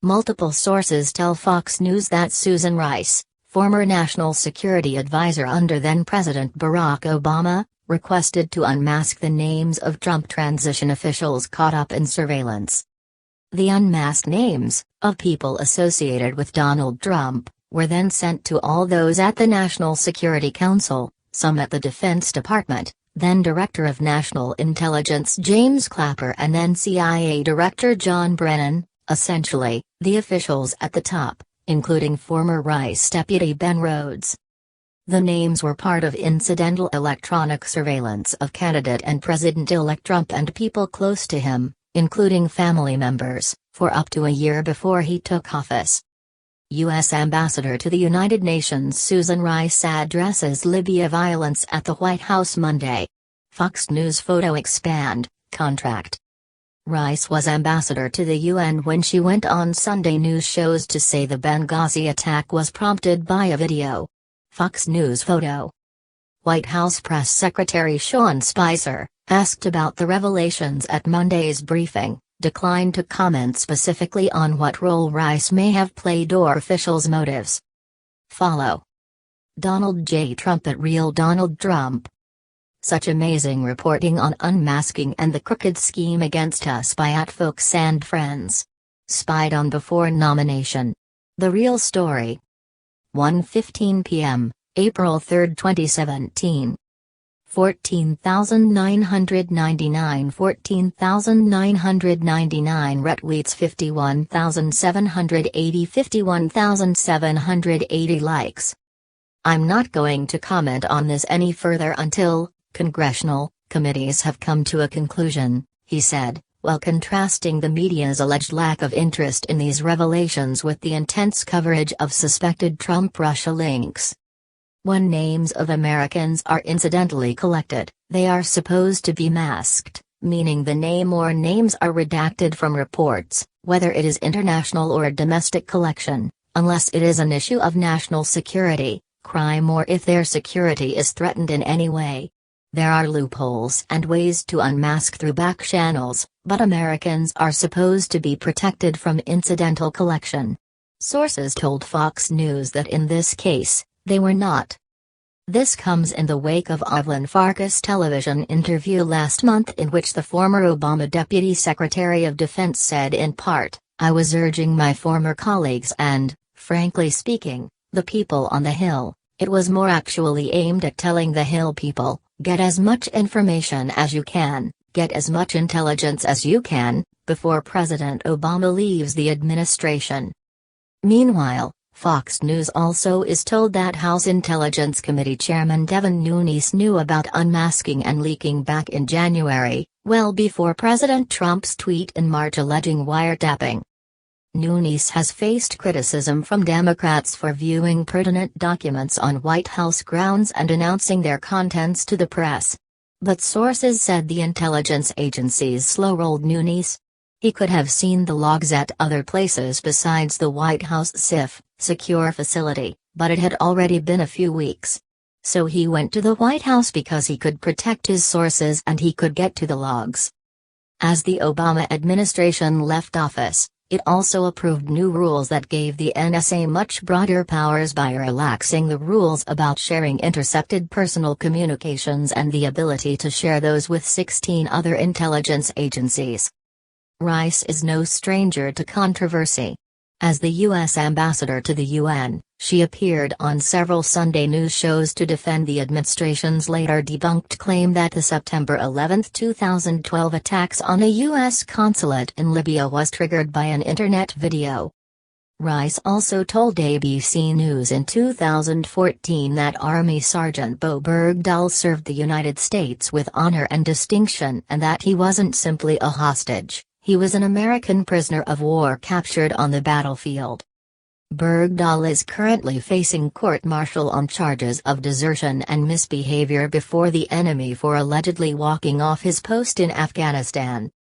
Multiple sources tell Fox News that Susan Rice, former national security advisor under then-President Barack Obama, requested to unmask the names of Trump transition officials caught up in surveillance. The unmasked names, of people associated with Donald Trump, were then sent to all those at the National Security Council, some at the Defense Department, then Director of National Intelligence James Clapper and then CIA Director John Brennan, essentially, the officials at the top, including former Rice Deputy Ben Rhodes. The names were part of incidental electronic surveillance of candidate and President-elect Trump and people close to him, including family members, for up to a year before he took office. U.S. Ambassador to the United Nations Susan Rice addresses Libya violence at the White House Monday. Fox News photo expand, contract. Rice was ambassador to the UN when she went on Sunday news shows to say the Benghazi attack was prompted by a video. Fox News photo. White House Press Secretary Sean Spicer, asked about the revelations at Monday's briefing, declined to comment specifically on what role Rice may have played or officials' motives. Follow. Donald J. Trump at Real Donald Trump. Such amazing reporting on unmasking and the crooked scheme against us by @Folks and Friends. Spied on before nomination. The real story. 1:15 p.m., April 3, 2017. 14,999 retweets 51,780 51,780 likes. I'm not going to comment on this any further until congressional committees have come to a conclusion, he said, while contrasting the media's alleged lack of interest in these revelations with the intense coverage of suspected Trump-Russia links. When names of Americans are incidentally collected, they are supposed to be masked, meaning the name or names are redacted from reports, whether it is international or a domestic collection, unless it is an issue of national security, crime or if their security is threatened in any way. There are loopholes and ways to unmask through back channels, but Americans are supposed to be protected from incidental collection. Sources told Fox News that in this case, they were not. This comes in the wake of Evelyn Farkas' television interview last month in which the former Obama Deputy Secretary of Defense said in part, "I was urging my former colleagues and, frankly speaking, the people on the Hill, it was more actually aimed at telling the Hill people, get as much information as you can, get as much intelligence as you can, before President Obama leaves the administration." Meanwhile, Fox News also is told that House Intelligence Committee Chairman Devin Nunes knew about unmasking and leaking back in January, well before President Trump's tweet in March alleging wiretapping. Nunes has faced criticism from Democrats for viewing pertinent documents on White House grounds and announcing their contents to the press. But sources said the intelligence agencies slow-rolled Nunes. He could have seen the logs at other places besides the White House SIF, secure facility, but it had already been a few weeks. So he went to the White House because he could protect his sources and he could get to the logs. As the Obama administration left office, it also approved new rules that gave the NSA much broader powers by relaxing the rules about sharing intercepted personal communications and the ability to share those with 16 other intelligence agencies. Rice is no stranger to controversy. As the U.S. ambassador to the UN, she appeared on several Sunday news shows to defend the administration's later debunked claim that the September 11, 2012 attacks on a U.S. consulate in Libya was triggered by an internet video. Rice also told ABC News in 2014 that Army Sergeant Bo Bergdahl served the United States with honor and distinction and that he wasn't simply a hostage. He was an American prisoner of war captured on the battlefield. Bergdahl is currently facing court-martial on charges of desertion and misbehavior before the enemy for allegedly walking off his post in Afghanistan.